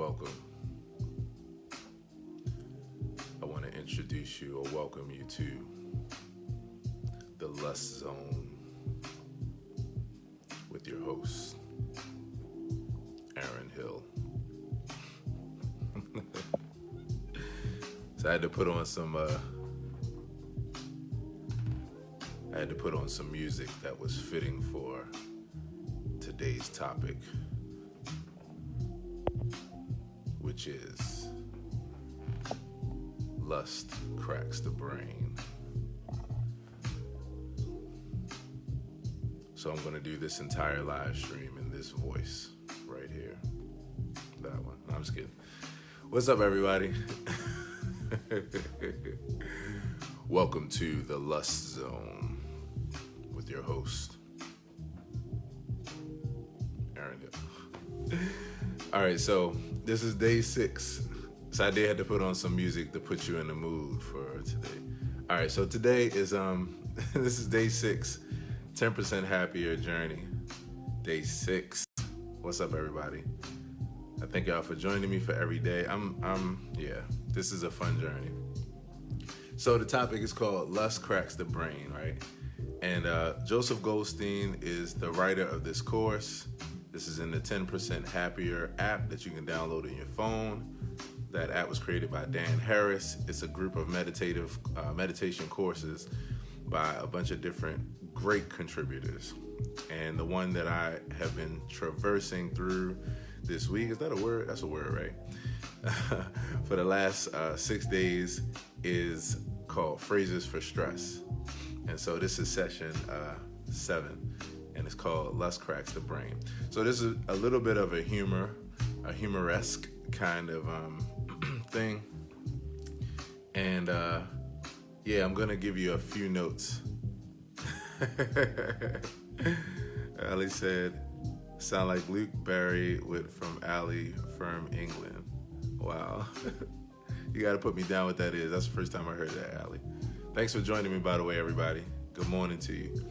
welcome. I want to introduce you or welcome you to the Lust Zone with your host, Aaron Hill. So I had to put on some music that was fitting for today's topic, which is lust cracks the brain. So I'm going to do this entire live stream in this voice right here. That one. No, I'm just kidding. What's up, everybody? Welcome to the Lust Zone with your host, Aaron Hill. All right, so this is day 6. So I did have to put on some music to put you in the mood for today. All right, so today is this is day 6, 10% happier journey. Day 6. What's up, everybody? I thank y'all for joining me for every day. This is a fun journey. So the topic is called Lust Cracks the Brain, right? And Joseph Goldstein is the writer of this course. This is in the 10% Happier app that you can download in your phone. That app was created by Dan Harris. It's a group of meditation courses by a bunch of different great contributors. And the one that I have been traversing through this week, is that a word? That's a word, right? For the last 6 days is called Phrases for Stress. And so this is session 7, and it's called Lust Cracks the Brain. So this is a little bit of a humoresque kind of thing. And I'm gonna give you a few notes. Ali said, sound like Luke Barry from Alley from England. Wow. You gotta put me down what that is. That's the first time I heard that, Ali. Thanks for joining me, by the way, everybody. Good morning to you.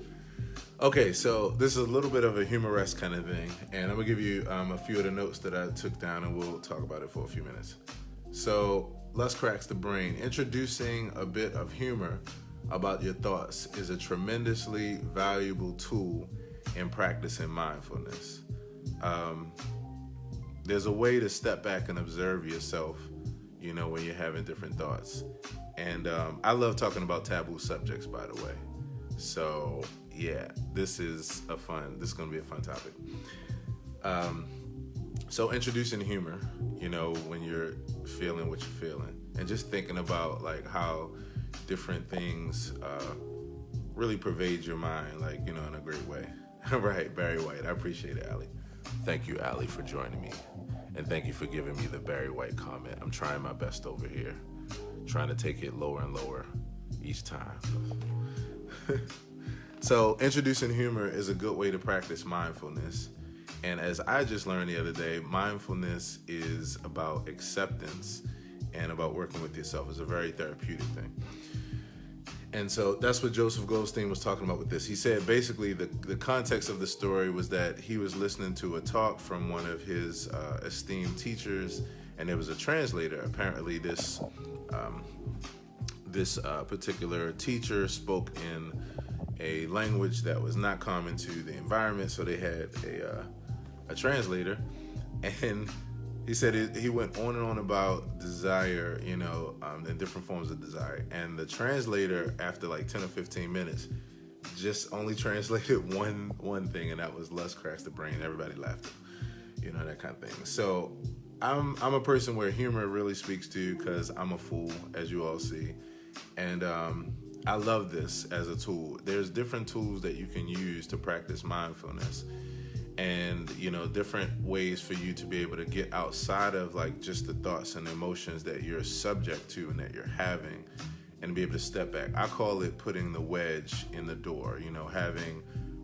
Okay, so this is a little bit of a humoresque kind of thing, and I'm gonna give you a few of the notes that I took down, and we'll talk about it for a few minutes. So, Lust Cracks the Brain. Introducing a bit of humor about your thoughts is a tremendously valuable tool in practicing mindfulness. There's a way to step back and observe yourself, when you're having different thoughts. And I love talking about taboo subjects, by the way. So, this is going to be a fun topic. So introducing humor, when you're feeling what you're feeling, and just thinking about like how different things really pervade your mind, in a great way. Right, Barry White. I appreciate it, Ali. Thank you, Ali, for joining me. And thank you for giving me the Barry White comment. I'm trying my best over here, trying to take it lower and lower each time. So introducing humor is a good way to practice mindfulness. And as I just learned the other day, mindfulness is about acceptance and about working with yourself. It's a very therapeutic thing. And so that's what Joseph Goldstein was talking about with this. He said basically the context of the story was that he was listening to a talk from one of his esteemed teachers, and there was a translator. Apparently this particular teacher spoke in a language that was not common to the environment, so they had a translator. And he said he went on and on about desire, and different forms of desire. And the translator, after like 10 or 15 minutes, just only translated one thing, and that was lust cracks the brain. Everybody laughed, that kind of thing. So I'm a person where humor really speaks to, because I'm a fool, as you all see. And I love this as a tool. There's different tools that you can use to practice mindfulness. And, different ways for you to be able to get outside of like just the thoughts and emotions that you're subject to and that you're having, and be able to step back. I call it putting the wedge in the door, having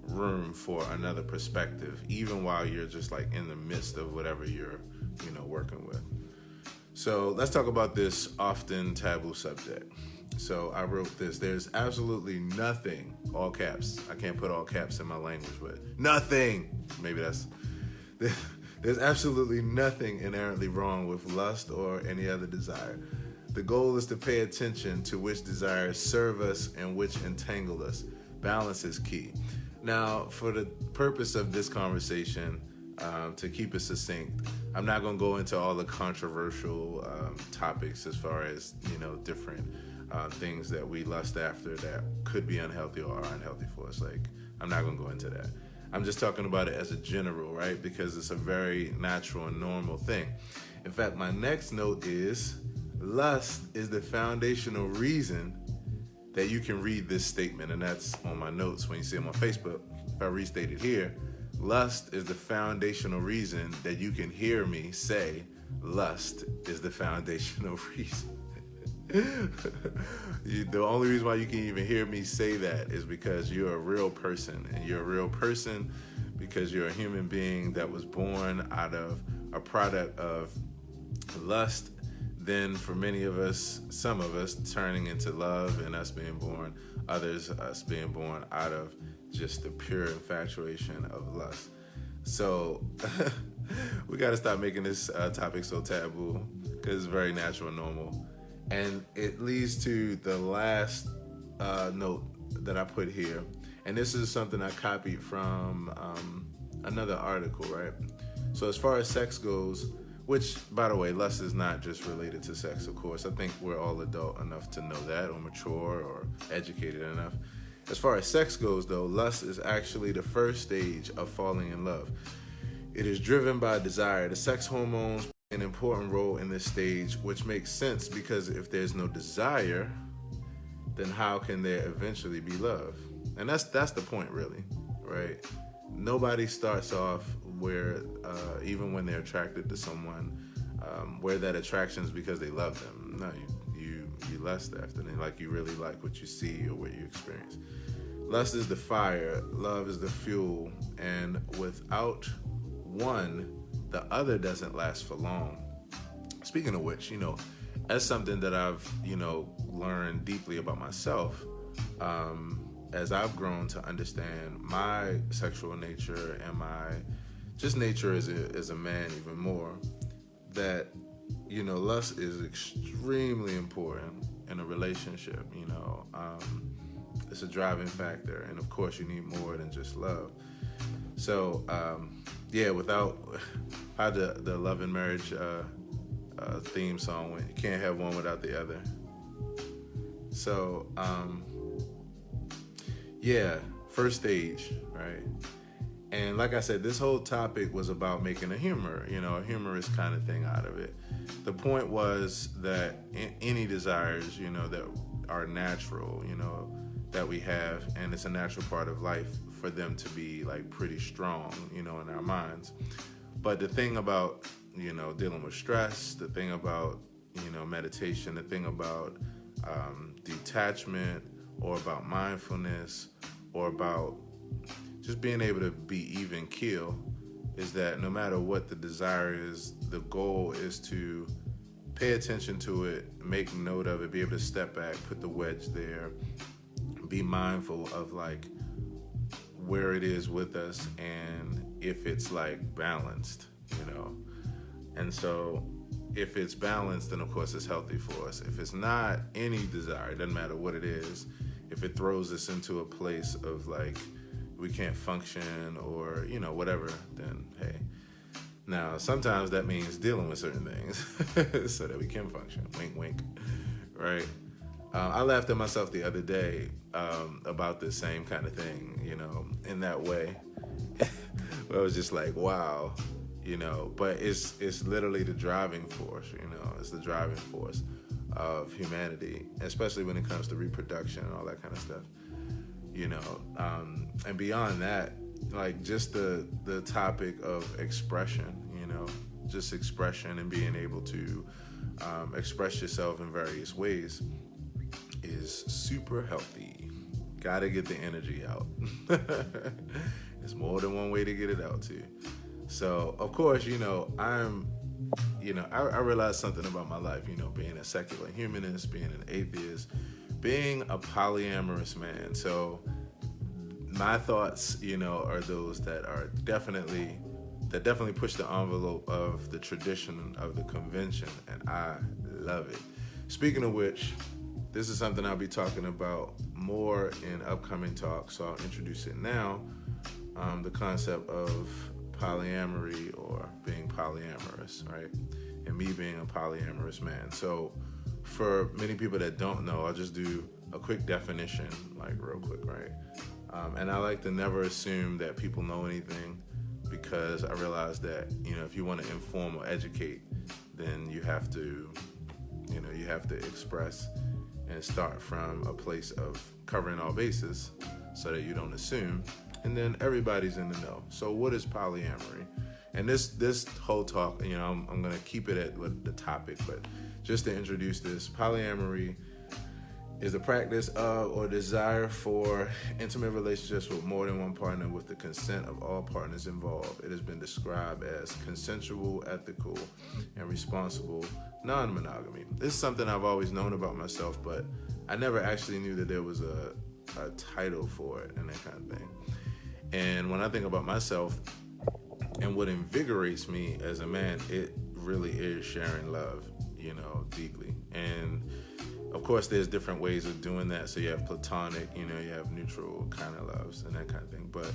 room for another perspective, even while you're just like in the midst of whatever you're, working with. So let's talk about this often taboo subject. So I wrote this. There's absolutely nothing, all caps. I can't put all caps in my language, but nothing. Maybe There's absolutely nothing inherently wrong with lust or any other desire. The goal is to pay attention to which desires serve us and which entangle us. Balance is key. Now, for the purpose of this conversation, to keep it succinct, I'm not going to go into all the controversial topics as far as, different things that we lust after that could be unhealthy or are unhealthy for us. Like, I'm not going to go into that. I'm just talking about it as a general, right? Because it's a very natural and normal thing. In fact, my next note is lust is the foundational reason that you can read this statement. And that's on my notes when you see them on Facebook. If I restate it here, lust is the foundational reason that you can hear me say lust is the foundational reason. The only reason why you can even hear me say that is because you're a real person, and you're a real person because you're a human being that was born out of a product of lust, then for many of us, some of us, turning into love and us being born, others us being born out of just the pure infatuation of lust. So we got to stop making this topic so taboo, because it's very natural and normal. And it leads to the last note that I put here. And this is something I copied from another article, right? So as far as sex goes, which, by the way, lust is not just related to sex, of course. I think we're all adult enough to know that, or mature, or educated enough. As far as sex goes, though, lust is actually the first stage of falling in love. It is driven by desire. The sex hormones an important role in this stage, which makes sense because if there's no desire, then how can there eventually be love? And that's the point, really, right? Nobody starts off where, even when they're attracted to someone, where that attraction is because they love them. No, you lust after them, like you really like what you see or what you experience. Lust is the fire, love is the fuel, and without one, the other doesn't last for long. Speaking of which, as something that I've, learned deeply about myself, as I've grown to understand my sexual nature and my just nature as a man even more, that, lust is extremely important in a relationship. It's a driving factor. And of course you need more than just love. So, without how the Love and Marriage theme song went, you can't have one without the other. So, first stage, right? And like I said, this whole topic was about making a humorous kind of thing out of it. The point was that any desires, that are natural, that we have, and it's a natural part of life for them to be like pretty strong, in our minds. But the thing about, dealing with stress, the thing about, meditation, the thing about detachment, or about mindfulness, or about just being able to be even keel, is that no matter what the desire is, the goal is to pay attention to it, make note of it, be able to step back, put the wedge there, be mindful of like where it is with us and if it's like balanced, And so if it's balanced, then of course it's healthy for us. If it's not any desire, it doesn't matter what it is, if it throws us into a place of like we can't function or, whatever, then hey. Now, sometimes that means dealing with certain things so that we can function. Wink, wink, right? I laughed at myself the other day about this same kind of thing, in that way. But I was just like, wow, but it's literally the driving force, it's the driving force of humanity, especially when it comes to reproduction and all that kind of stuff, and beyond that, like just the topic of expression, just expression and being able to express yourself in various ways is super healthy. Gotta get the energy out. There's more than one way to get it out too. So of course, I realized something about my life, being a secular humanist, being an atheist, being a polyamorous man. So my thoughts, are those that are definitely that definitely push the envelope of the tradition of the convention, and I love it. Speaking of which, this is something I'll be talking about more in upcoming talks, so I'll introduce it now. The concept of polyamory or being polyamorous, right? And me being a polyamorous man. So for many people that don't know, I'll just do a quick definition, like real quick, right? And I like to never assume that people know anything, because I realize that, if you want to inform or educate, then you have to express and start from a place of covering all bases so that you don't assume, and then everybody's in the know. So what is polyamory? And this whole talk, I'm going to keep it at the topic, but just to introduce this, polyamory is the practice of or desire for intimate relationships with more than one partner with the consent of all partners involved. It has been described as consensual, ethical, and responsible non-monogamy. This is something I've always known about myself, but I never actually knew that there was a title for it and that kind of thing. And when I think about myself and what invigorates me as a man, it really is sharing love, deeply. And of course, there's different ways of doing that. So you have platonic, you have neutral kind of loves and that kind of thing. But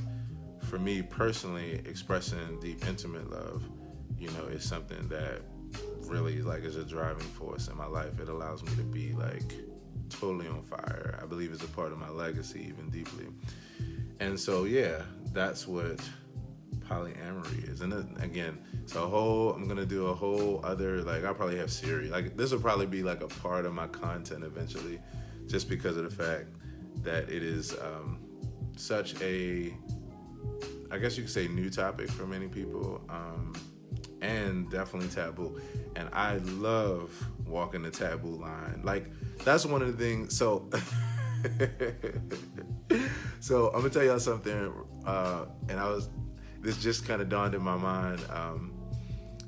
for me personally, expressing deep, intimate love, is something that really is a driving force in my life. It allows me to be totally on fire. I believe it's a part of my legacy, even deeply. And so, yeah, that's what polyamory is. And then, again, I'm going to do a whole other, I'll probably have series. This will probably be a part of my content eventually, just because of the fact that it is such a, I guess you could say, new topic for many people, and definitely taboo. And I love walking the taboo line. That's one of the things. So, so I'm going to tell y'all something, this just kind of dawned in my mind.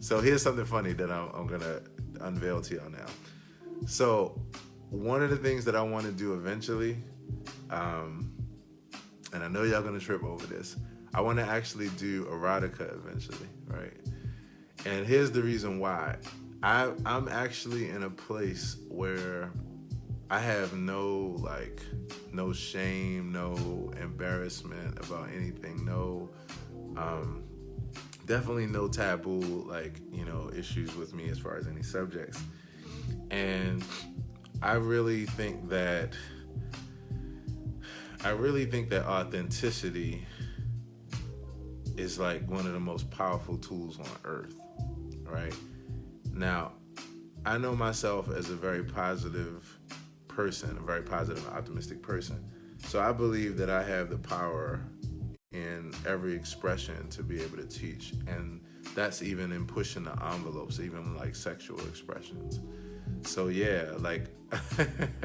So here's something funny that I'm going to unveil to y'all now. So one of the things that I want to do eventually, and I know y'all going to trip over this, I want to actually do erotica eventually, right? And here's the reason why. I'm actually in a place where I have no shame, no embarrassment about anything, definitely no taboo, issues with me as far as any subjects. And I really think that authenticity is one of the most powerful tools on earth, right? Now, I know myself as a very positive person, a very positive and optimistic person. So I believe that I have the power in every expression to be able to teach. And that's even in pushing the envelopes, even sexual expressions. So yeah,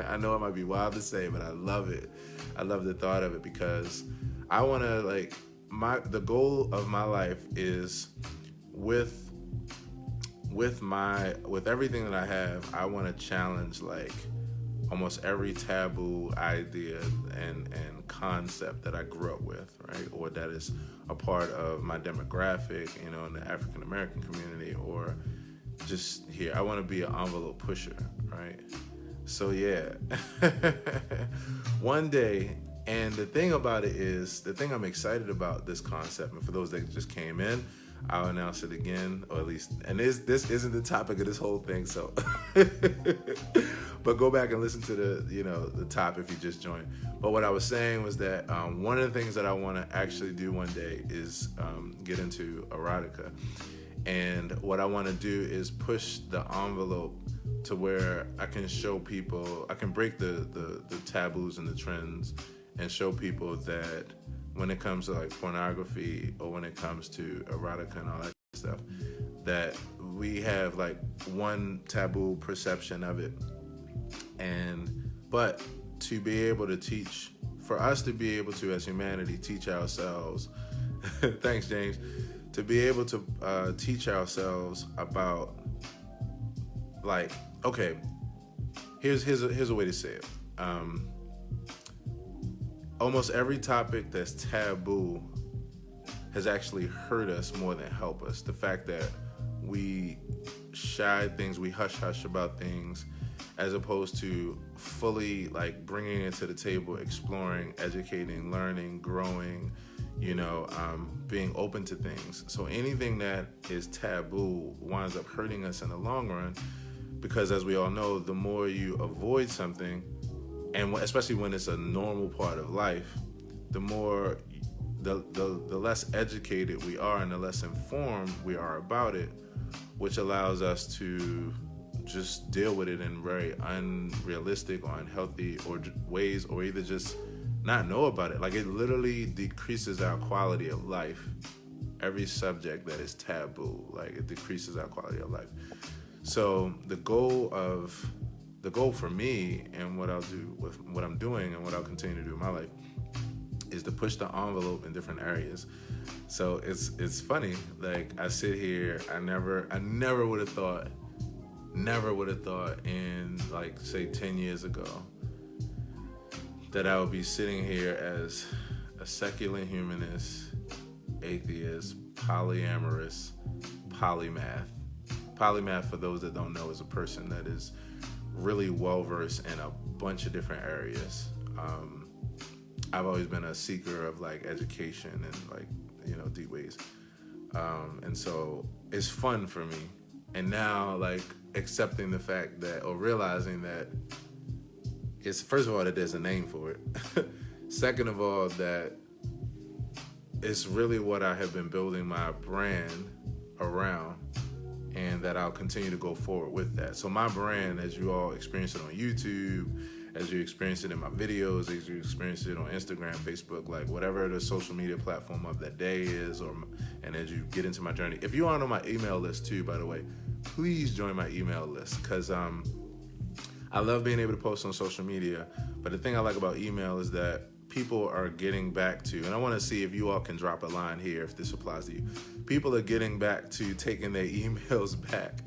I know it might be wild to say, but I love it. I love the thought of it, because I want to the goal of my life is with everything that I have, I want to challenge almost every taboo idea and concept that I grew up with, right? Or that is a part of my demographic, in the African American community, or just here. I want to be an envelope pusher, right? So yeah, one day. And the thing about it is, the thing I'm excited about this concept, and for those that just came in, I'll announce it again, or at least, and this isn't the topic of this whole thing, so, but go back and listen to the top if you just joined. But what I was saying was that one of the things that I want to actually do one day is get into erotica. And what I want to do is push the envelope to where I can show people, I can break the taboos and the trends, and show people that when it comes to pornography, or when it comes to erotica and all that stuff, that we have one taboo perception of it. But to be able to teach, for us to be able to, as humanity, teach ourselves, thanks James, to be able to teach ourselves about okay, here's a way to say it. Almost every topic that's taboo has actually hurt us more than help us. The fact that we shy things, we hush about things, as opposed to fully like bringing it to the table, exploring, educating, learning, growing, being open to things. So anything that is taboo winds up hurting us in the long run, because as we all know, the more you avoid something, and especially when it's a normal part of life, the more the less educated we are and the less informed we are about it, which allows us to just deal with it in very unrealistic or unhealthy or ways, or either just not know about it. Like, it literally decreases our quality of life. Every subject that is taboo, like, it decreases our quality of life. So the goal for me, and what I'll do with what I'm doing and what I'll continue to do in my life, is to push the envelope in different areas. So it's funny, like, I sit here, I never would have thought in, like, say 10 years ago that I would be sitting here as a secular humanist, atheist, polyamorous, polymath. Polymath, for those that don't know, is a person that is really well-versed in a bunch of different areas. I've always been a seeker of, like, education and, like, deep ways. And so it's fun for me. And now, like, accepting the fact that, or realizing that it's, first of all, that there's a name for it. Second of all, that it's really what I have been building my brand around, and that I'll continue to go forward with that. So my brand, as you all experience it on YouTube, as you experience it in my videos, as you experience it on Instagram, Facebook, like whatever the social media platform of that day is, and as you get into my journey. If you aren't on my email list too, by the way, please join my email list, because I love being able to post on social media. But the thing I like about email is that people are getting back to, and I want to see if you all can drop a line here if this applies to you. People are getting back to taking their emails back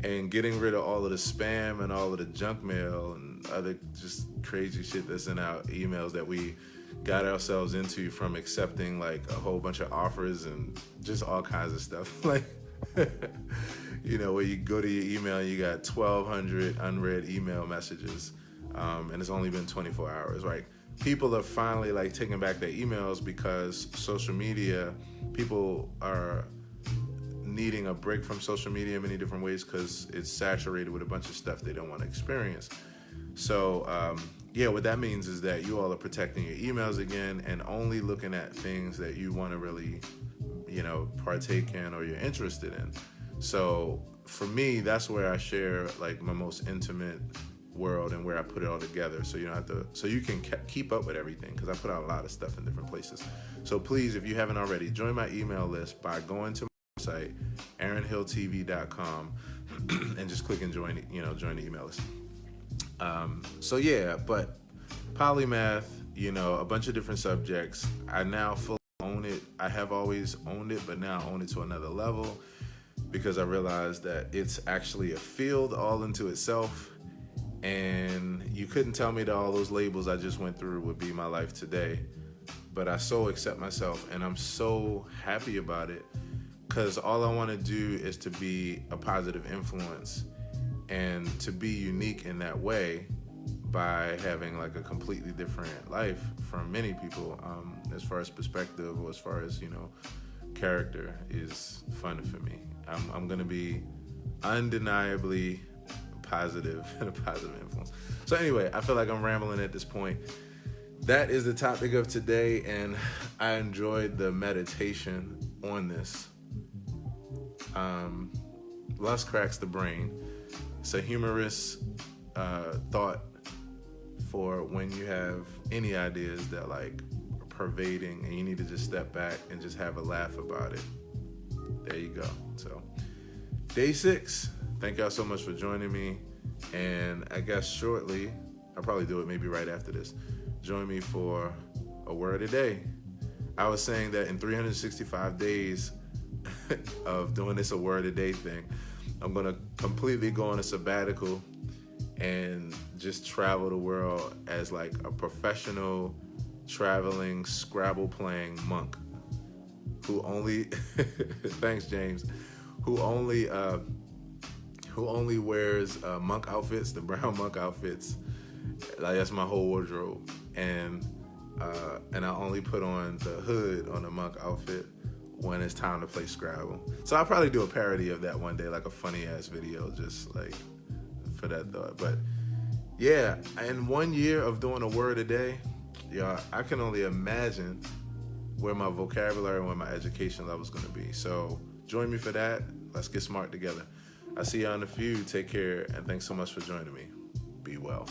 and getting rid of all of the spam and all of the junk mail and other just crazy shit that's in our emails that we got ourselves into from accepting, like, a whole bunch of offers and just all kinds of stuff. Like, where you go to your email and you got 1,200 unread email messages, and it's only been 24 hours, right? People are finally, like, taking back their emails because social media, people are needing a break from social media in many different ways because it's saturated with a bunch of stuff they don't want to experience. So, what that means is that you all are protecting your emails again and only looking at things that you want to really, partake in or you're interested in. So for me, that's where I share, like, my most intimate world and where I put it all together. So you don't have to, so you can keep up with everything, because I put out a lot of stuff in different places. So please, if you haven't already, join my email list by going to my website, aaronhilltv.com, and just click and join the email list. But polymath, a bunch of different subjects. I now fully own it. I have always owned it, but now I own it to another level, because I realized that it's actually a field all into itself. And you couldn't tell me that all those labels I just went through would be my life today. But I so accept myself, and I'm so happy about it, because all I want to do is to be a positive influence and to be unique in that way by having, like, a completely different life from many people, as far as perspective or as far as, character is fun for me. I'm going to be undeniably positive and a positive influence. So anyway, I feel like I'm rambling at this point. That is the topic of today, and I enjoyed the meditation on this. Lust cracks the brain. It's a humorous thought for when you have any ideas that, like, are pervading and you need to just step back and just have a laugh about it. There you go. So day 6. Thank y'all so much for joining me. And I guess shortly, I'll probably do it maybe right after this. Join me for a word a day. I was saying that in 365 days of doing this a word a day thing, I'm going to completely go on a sabbatical and just travel the world as, like, a professional traveling Scrabble playing monk. who only thanks James, who only wears monk outfits, the brown monk outfits. Like that's my whole wardrobe, and I only put on the hood on the monk outfit when it's time to play Scrabble. So I'll probably do a parody of that one day, like a funny ass video, just like for that thought. But yeah, in 1 year of doing a word a day, yeah, I can only imagine where my vocabulary and where my education level is going to be. So join me for that. Let's get smart together. I'll see you on the feud. Take care, and thanks so much for joining me. Be well.